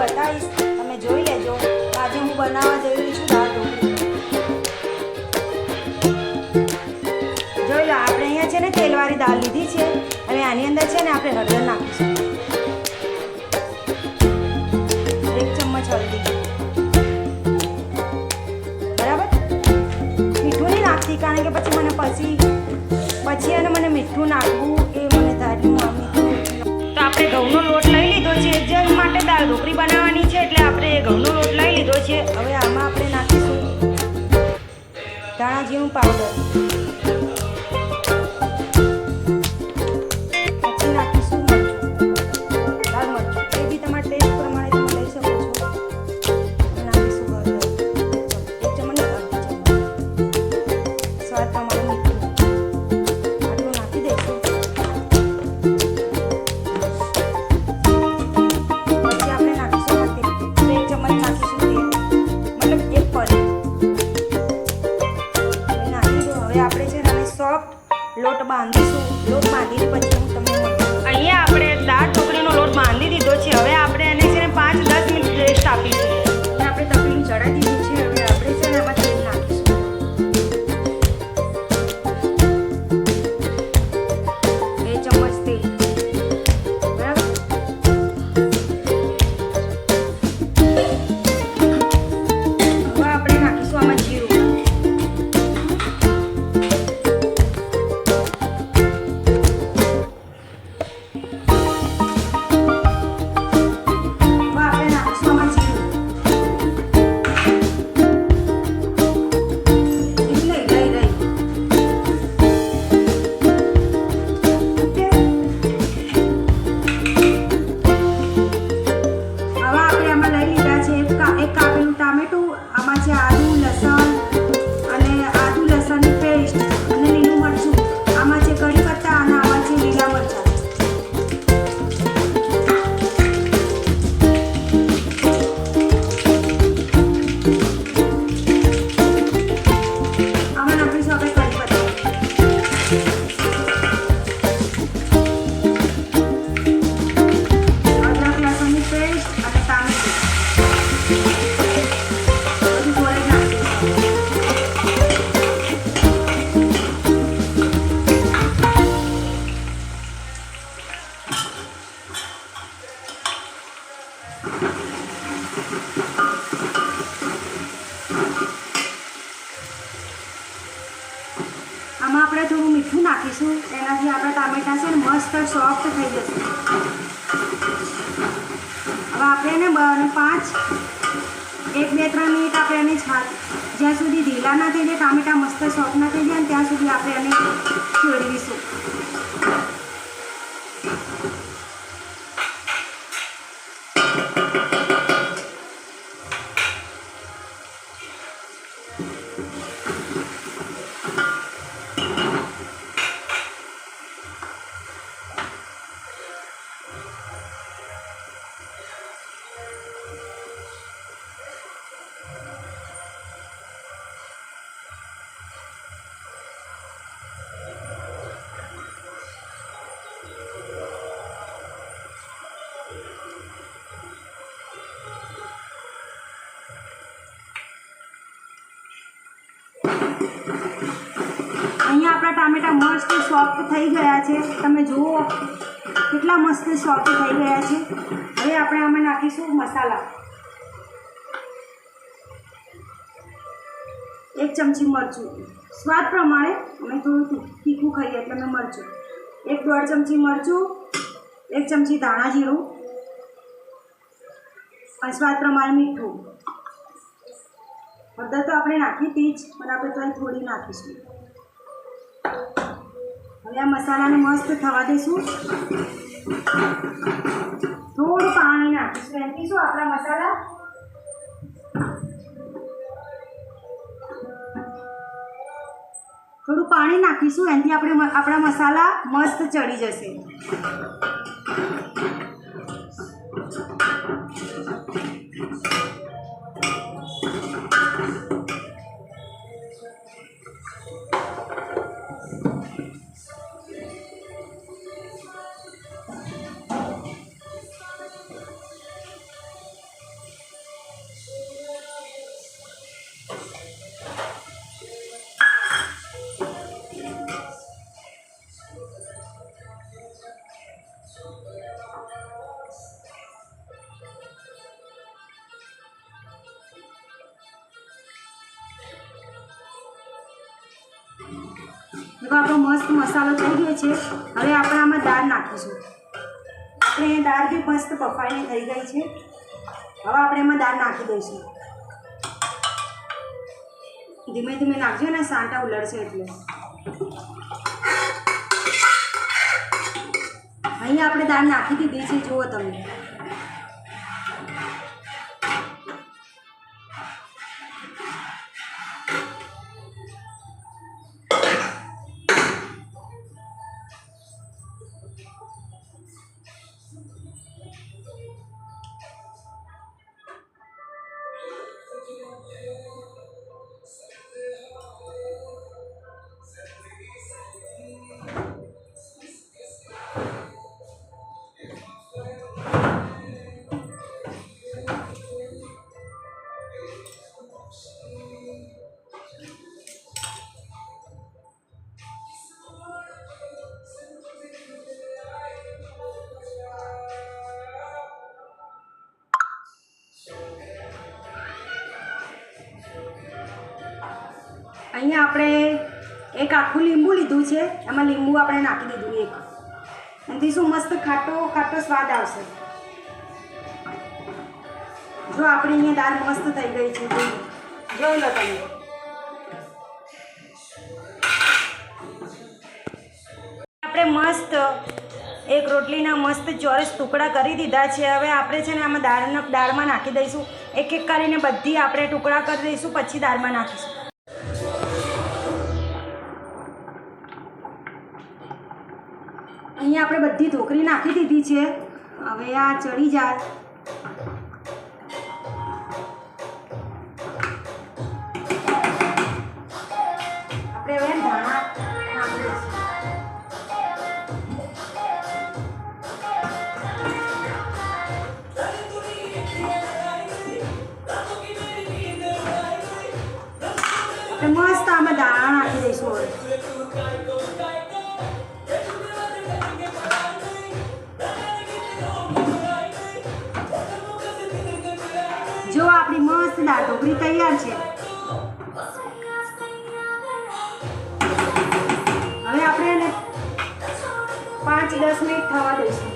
બતાવીશ, તમે જોઈ લેજો. આજે હું બનાવવા જઈ રહી છું દાળ ઢોકળી. જોઈ લો, આપણે અહીંયા છે ને તેલવાળી દાળ લીધી છે. હવે આની અંદર છે ને આપણે હળદર નાખીશું, 1 ચમચ હળદી. બરાબર, મીઠું નહીં નાખતી કારણ કે પછી અને મને મીઠું નાખવું એ મને ધાર્યું મીઠું. તો આપણે ઘઉંનો લોટ લઈ લીધો છે, જેમ માટે દાળ ઢોકળી બનાવવાની છે એટલે આપણે ઘઉંનો લોટ લઈ લીધો છે. હવે આમાં આપણે નાખીશું ધાણા જીરું પાવડર, પછી નાખીશું મરચું, લાલ મરચું, એ બી તમારા ટેસ્ટ પ્રમાણે તમે લઈ શકો છો. નાખીશું હળદર, 1 ચમચ, અડધી ચમચ, સ્વાદ પ્રમાણે મીઠું. આટલું નાખી દઈશું. પછી આપણે નાખીશું તેલ, 1 ચમચ નાખીશું તેલ, મતલબ 1 પરી નાખી દો. હવે આપણે છે ને સોફ્ટ લોટ બાંધીશું. લોટ બાંધીને પછી હું તમને મળું. અહીંયા આપણે દાળ ઢોકળીનો લોટ બાંધી દીધો છે. હવે આપણે એને છે ને 5-10 મિનિટ રેસ્ટ આપીશું. આપણે તપેલું ચડાવી દીધું છે. હવે આપણે છે ને એમાં તેલ નાખીશું, 2 ચમચ તેલ. બરાબર, હવે આપણે નાખીશું આમાં જીરું. આમાં આપણે થોડું મીઠું નાખીશું, એનાથી આપણા ટામેટા છે ને મસ્ત સોફ્ટ થઈ જશે. હવે આપણે એને 1-2-3 મિનિટ આપણે એને જ્યાં સુધી ઢીલા ના થઈ જાય, ટામેટા મસ્ત સોફ્ટ ના થઈ જાય ત્યાં સુધી આપણે એને ફેરવીશું. અહીંયા આપણા ટામેટા મસ્ત સોફ્ટ થઈ ગયા છે. તમે જુઓ કેટલા મસ્ત સોફ્ટ થઈ ગયા છે. હવે આપણે આમાં નાખીશું મસાલા, 1 ચમચી મરચું, સ્વાદ પ્રમાણે. અમે થોડું તીખું ખાઈએ એટલે અમે મરચું, 1-1.5 ચમચી મરચું, 1 ચમચી ધાણા જીરું અને સ્વાદ પ્રમાણે મીઠું. હળદર તો આપણે નાખી હતી જ, પણ આપણે તો થોડી નાખીશું. હવે આ મસાલાને મસ્ત થવા દઈશું. થોડું પાણી નાખીશું, એનાથી શું આપણા મસાલા થોડું પાણી નાખીશું, એનાથી આપણા મસાલા મસ્ત ચડી જશે. જો આપણો મસ્ત મસાલો થઈ ગયો છે. હવે આપણે આમાં દાળ નાખીશું. આપણે દાળ બી મસ્ત બફાઈને થઈ ગઈ છે. હવે આપણે એમાં દાળ નાખી દઈશું. ધીમે ધીમે નાખજો ને, સાંટા ઉલળશે એટલે. અહીંયા આપણે દાળ નાખી દીધી છે, જુઓ તમે. અહીંયા આપણે એક આખું લીંબુ લીધું છે. એમાં લીંબુ આપણે નાખી દીધું એક. એનાથી શું મસ્ત ખાટો ખાટો સ્વાદ આવશે. જો આપણી અહીંયા દાળ મસ્ત થઈ ગઈ છે, જોઈ લો તમે. આપણે મસ્ત એક રોટલીના મસ્ત ચોરસ ટુકડા કરી દીધા છે. હવે આપણે છે ને આમાં દાળમાં નાખી દઈશું. એક એક કરીને બધી આપણે ટુકડા કરી દઈશું, પછી દાળમાં નાખીશું. અહીંયા આપણે બધી ઢોકળી નાખી દીધી છે. હવે આ ચડી જાય. આપણે હવે ધાણા નાખી દઈશું. મસ્ત આમાં દાણા નાખી દઈશું. હવે જો આપણી મસ્ત દાળ ઢોકળી તૈયાર છે. હવે આપણે એને 5-10 મિનિટ થવા દઈશું.